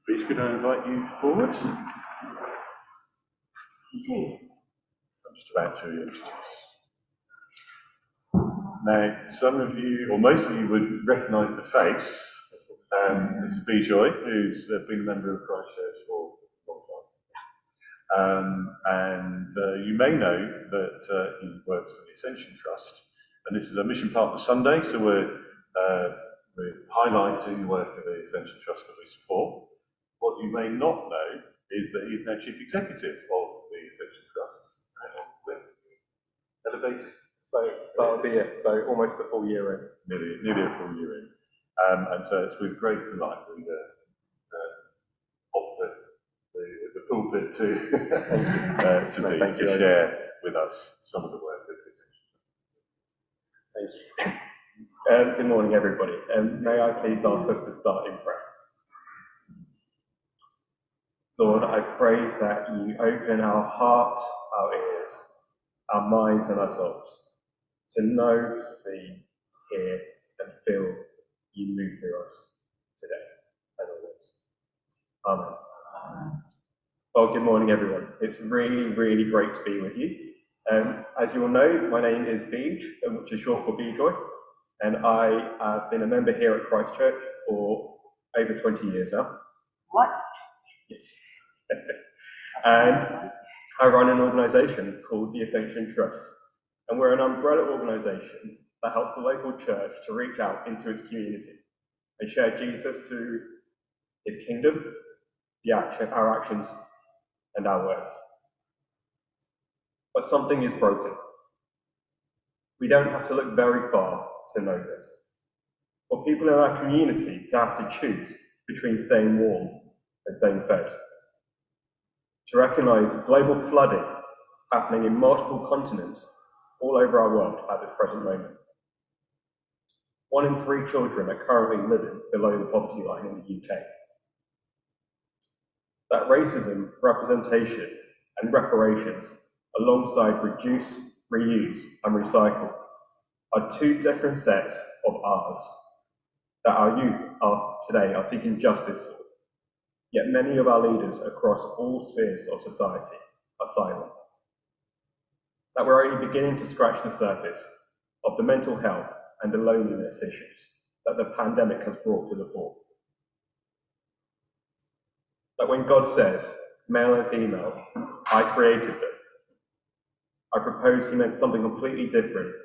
Please could I invite you forward? Okay. I'm just about to introduce. Now, some of you, or most of you, would recognise the face. This is Bej Pal, who's been a member of Christchurch for a long time. You may know that he works for the Ascension Trust, and this is a Mission Partner Sunday, so we're highlighting the work of the Ascension Trust that we support. What you may not know is that he's now Chief Executive of the Ascension Trust. Elevated. So start of the year, so almost a full year in. Nearly a full year in. And so it's with great delight we offer the pulpit to Bej to share with us some of the work of the Ascension. Thank you. Good morning, everybody. May I please ask us to start in prayer? Lord, I pray that you open our hearts, our ears, our minds and our souls to know, see, hear and feel you move through us today and always. Amen. Well, good morning, everyone. It's really, really great to be with you. As you all know, my name is Bej, which is short for Bejoy, and I have been a member here at Christchurch for over 20 years now. What? And I run an organisation called the Ascension Trust, and we're an umbrella organisation that helps the local church to reach out into its community and share Jesus through his kingdom, our actions, and our words. But something is broken. We don't have to look very far to know this. For people in our community to have to choose between staying warm and staying fed. To recognise global flooding happening in multiple continents all over our world at this present moment. 1 in 3 children are currently living below the poverty line in the UK. That racism, representation and reparations, alongside reduce, reuse and recycle, are 2 different sets of ours that our youth today are seeking justice for. Yet many of our leaders across all spheres of society are silent. That we're only beginning to scratch the surface of the mental health and the loneliness issues that the pandemic has brought to the fore. That when God says, male and female, I created them, I propose he meant something completely different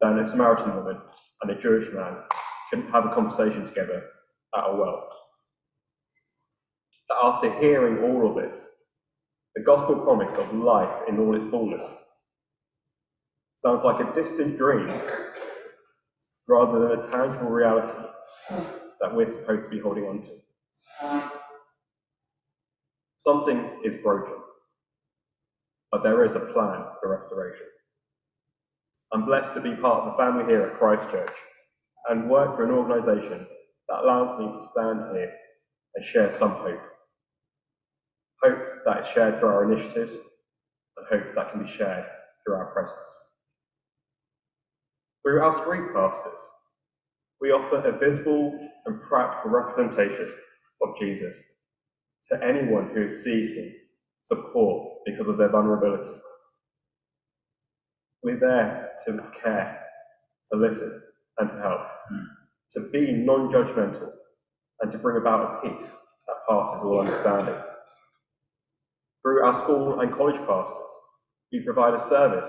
than a Samaritan woman and a Jewish man can have a conversation together at a well. That after hearing all of this, the gospel promise of life in all its fullness sounds like a distant dream rather than a tangible reality that we're supposed to be holding on to. Something is broken, but there is a plan for restoration. I'm blessed to be part of the family here at Christchurch and work for an organisation that allows me to stand here and share some hope. Hope that is shared through our initiatives, and hope that can be shared through our presence. Through our street pastors, we offer a visible and practical representation of Jesus to anyone who is seeking support because of their vulnerability. We're there to care, to listen, and to help, to be non-judgmental, and to bring about a peace that passes all understanding. Through our school and college pastors, we provide a service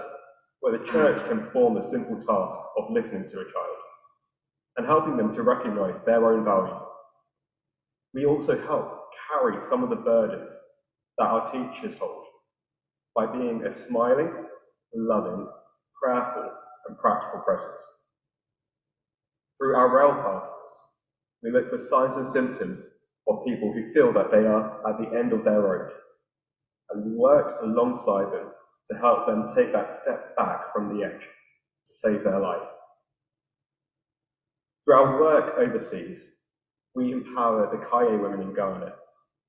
where the church can perform the simple task of listening to a child and helping them to recognise their own value. We also help carry some of the burdens that our teachers hold by being a smiling, loving, prayerful and practical presence. Through our rail pastors, we look for signs and symptoms of people who feel that they are at the end of their road, and work alongside them to help them take that step back from the edge to save their life. Through our work overseas, we empower the Kaye women in Ghana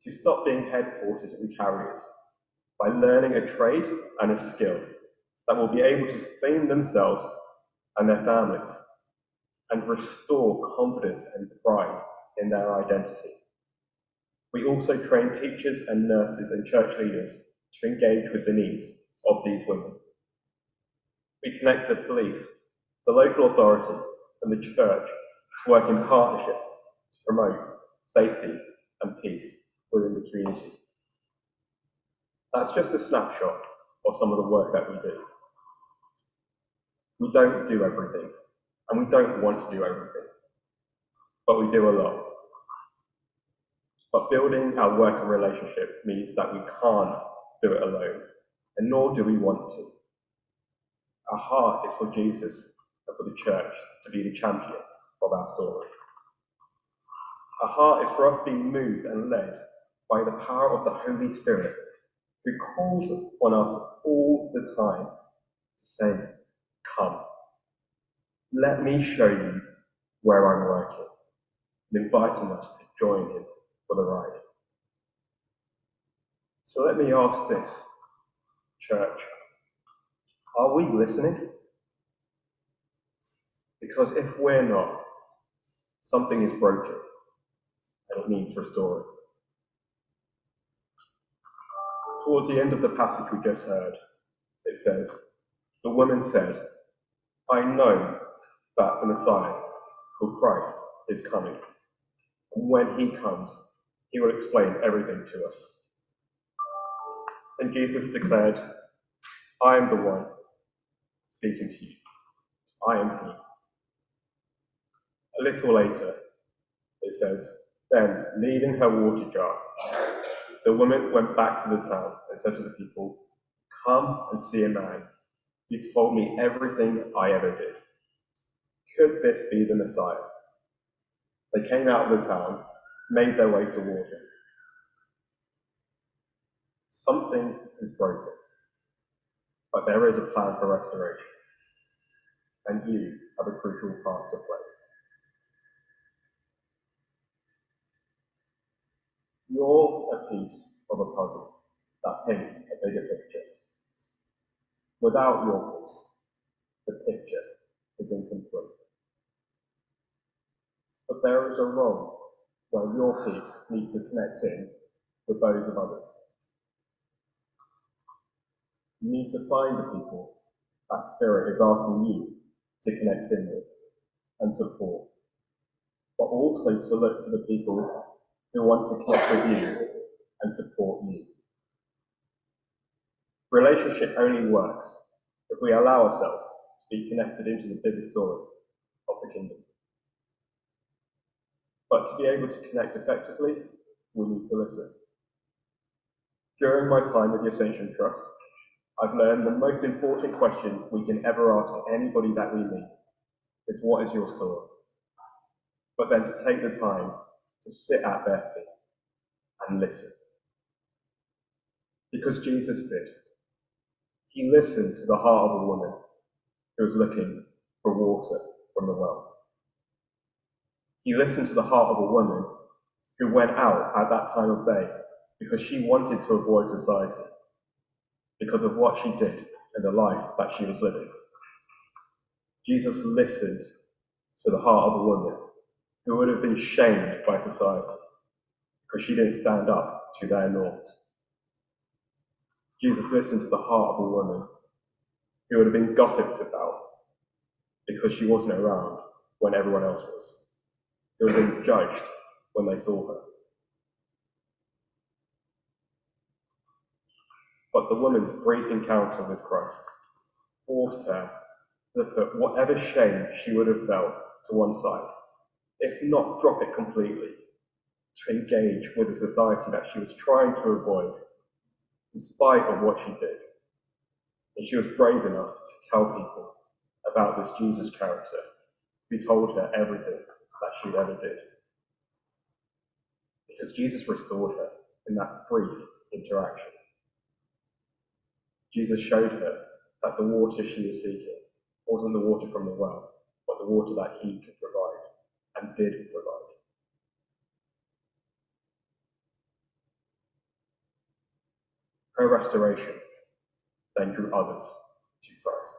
to stop being head porters and carriers by learning a trade and a skill that will be able to sustain themselves and their families and restore confidence and pride in their identity. We also train teachers and nurses and church leaders to engage with the needs of these women. We connect the police, the local authority, and the church to work in partnership to promote safety and peace within the community. That's just a snapshot of some of the work that we do. We don't do everything, and we don't want to do everything, but we do a lot. But building our working relationship means that we can't do it alone, and nor do we want to. Our heart is for Jesus and for the church to be the champion of our story. Our heart is for us being moved and led by the power of the Holy Spirit, who calls on us all the time to say, "Come, let me show you where I'm working," and inviting us to join him for the ride. So let me ask this, church, are we listening? Because if we're not, something is broken and it needs restoring. Towards the end of the passage we just heard, it says, "The woman said, I know that the Messiah, called Christ, is coming. And when he comes, he will explain everything to us." And Jesus declared, "I am the one speaking to you. I am he." A little later, it says, "Then, leaving her water jar, the woman went back to the town and said to the people, 'Come and see a man. He told me everything I ever did. Could this be the Messiah?' They came out of the town, made their way toward him." Something is broken, but there is a plan for restoration, and you have a crucial part to play. You're a piece of a puzzle that paints a bigger picture. Without your piece, the picture is incomplete. But there is a role where your piece needs to connect in with those of others. You need to find the people that Spirit is asking you to connect in with and support, but also to look to the people who want to connect with you and support you. Relationship only works if we allow ourselves to be connected into the bigger story of the kingdom. But to be able to connect effectively, we need to listen. During my time with the Ascension Trust, I've learned the most important question we can ever ask anybody that we meet is, "What is your story?" But then to take the time to sit at their feet and listen. Because Jesus did. He listened to the heart of a woman who was looking for water from the well. He listened to the heart of a woman who went out at that time of day because she wanted to avoid society, because of what she did and the life that she was living. Jesus listened to the heart of a woman who would have been shamed by society because she didn't stand up to their norms. Jesus listened to the heart of a woman who would have been gossiped about because she wasn't around when everyone else was, who would have been judged when they saw her. But the woman's brief encounter with Christ forced her to put whatever shame she would have felt to one side, if not drop it completely, to engage with a society that she was trying to avoid, in spite of what she did. And she was brave enough to tell people about this Jesus character who told her everything that she'd ever did. Because Jesus restored her in that brief interaction. Jesus showed her that the water she was seeking wasn't the water from the well, but the water that he could provide and did provide. Her restoration then drew others to Christ.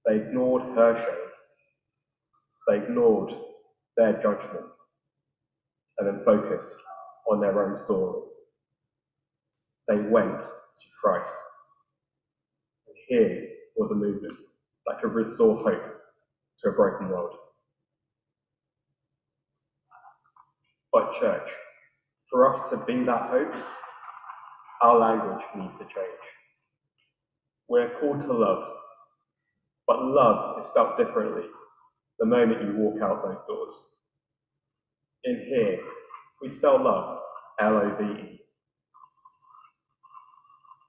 They ignored her shame, they ignored their judgment, and then focused on their own story. They went to Christ. And here was a movement that could restore hope to a broken world. But church, for us to be that hope, our language needs to change. We're called to love, but love is spelt differently the moment you walk out those doors. In here, we spell love, L-O-V-E.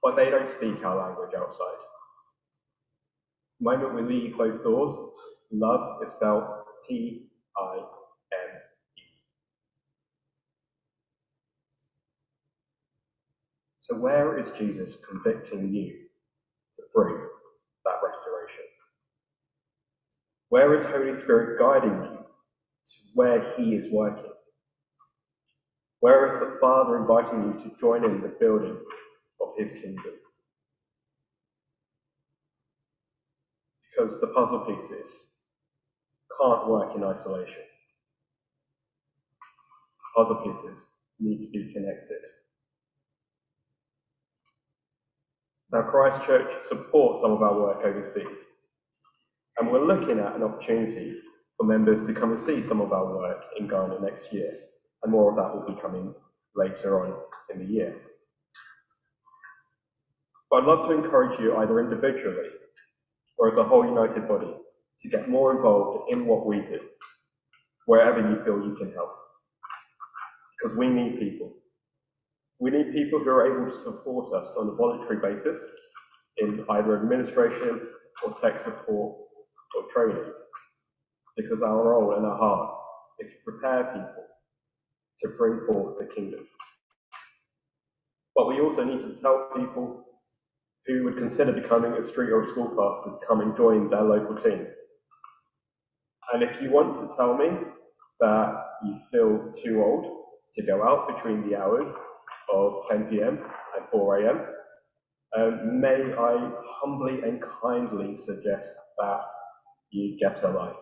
But they don't speak our language outside. The moment we leave those doors, love is spelled T-I-M-E. So where is Jesus convicting you to bring that restoration? Where is Holy Spirit guiding you to where he is working? Where is the Father inviting you to join in the building of his kingdom? Because the puzzle pieces can't work in isolation. Puzzle pieces need to be connected. Now, Christ Church supports some of our work overseas, and we're looking at an opportunity for members to come and see some of our work in Ghana next year, and more of that will be coming later on in the year. But I'd love to encourage you either individually or as a whole united body to get more involved in what we do, wherever you feel you can help. Because we need people. We need people who are able to support us on a voluntary basis in either administration or tech support or training. Because our role and our heart is to prepare people to bring forth the kingdom. But we also need to tell people who would consider becoming a street or a school pastor to come and join their local team. And if you want to tell me that you feel too old to go out between the hours of 10 p.m. and 4 a.m., may I humbly and kindly suggest that you get a life.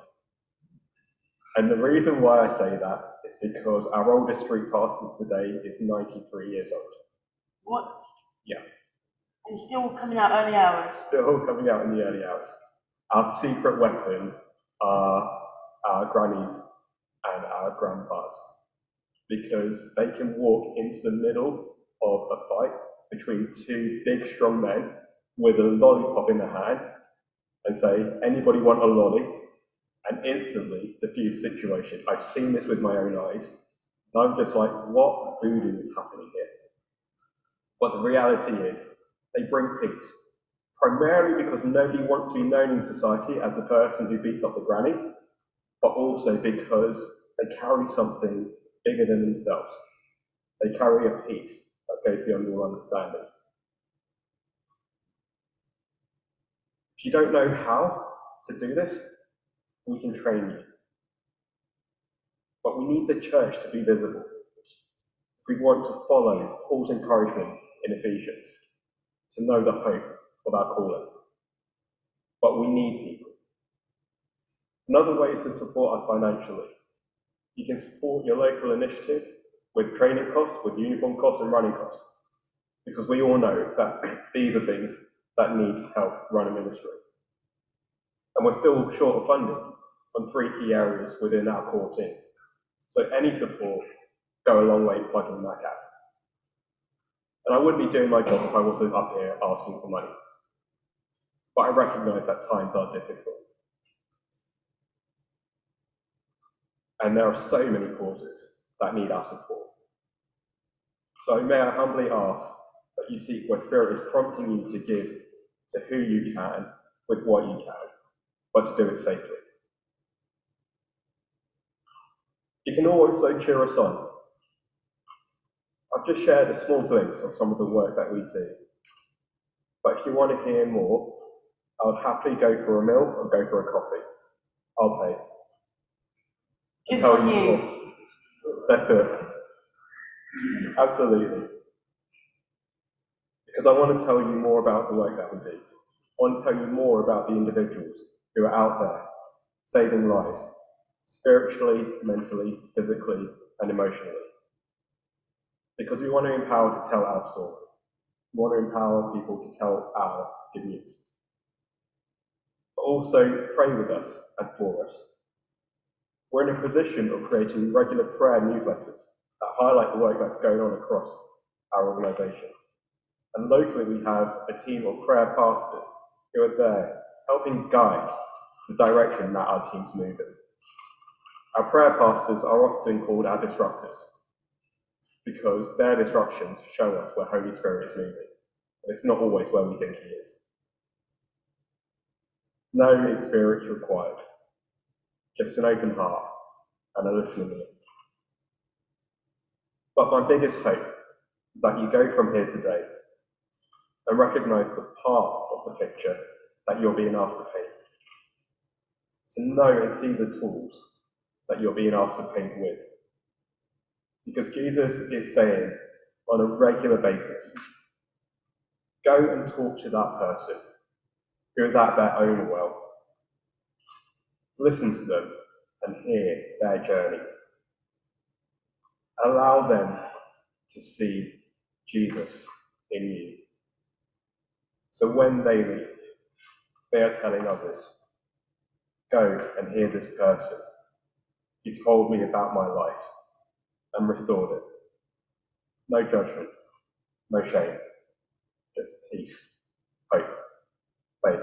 And the reason why I say that is because our oldest street pastor today is 93 years old. What? Yeah. And still coming out early hours? Still coming out in the early hours. Our secret weapon are our grannies and our grandpas, because they can walk into the middle of a fight between two big, strong men with a lollipop in their hand and say, "Anybody want a lolly?" And instantly diffuse the situation. I've seen this with my own eyes. And I'm just like, what voodoo is happening here? But the reality is, they bring peace. Primarily because nobody wants to be known in society as the person who beats up the granny, but also because they carry something bigger than themselves. They carry a peace that goes beyond all understanding. If you don't know how to do this, we can train you. But we need the church to be visible. If we want to follow Paul's encouragement in Ephesians, to know the hope of our calling. But we need people. Another way is to support us financially. You can support your local initiative with training costs, with uniform costs and running costs. Because we all know that these are things that need to help run a ministry. And we're still short of funding on 3 key areas within our core team. So any support go a long way in plugging that gap. And I wouldn't be doing my job if I wasn't up here asking for money. But I recognise that times are difficult. And there are so many causes that need our support. So may I humbly ask that you seek where Spirit is prompting you to give to who you can, with what you can, but to do it safely. You can also cheer us on. I've just shared a small glimpse of some of the work that we do. But if you want to hear more, I would happily go for a meal or go for a coffee. I'll pay. Just Tell on you you. more. Let's do it. Absolutely. Because I want to tell you more about the work that we do. I want to tell you more about the individuals who are out there saving lives, spiritually, mentally, physically, and emotionally. because we want to empower to tell our story. We want to empower people to tell our good news. But also pray with us and for us. We're in a position of creating regular prayer newsletters that highlight the work that's going on across our organisation. And locally we have a team of prayer pastors who are there helping guide the direction that our teams move in. Our prayer pastors are often called our disruptors because their disruptions show us where Holy Spirit is moving, and it's not always where we think He is. No experience required, just an open heart and a listening ear. But my biggest hope is that you go from here today and recognise the part of the picture that you're being asked to paint. To know and see the tools that you're being asked to paint with. Because Jesus is saying on a regular basis, go and talk to that person who is at their own well. Listen to them and hear their journey. Allow them to see Jesus in you. So when they leave, they are telling others, go and hear this person. He told me about my life and restored it. No judgment, no shame, just peace, hope, faith.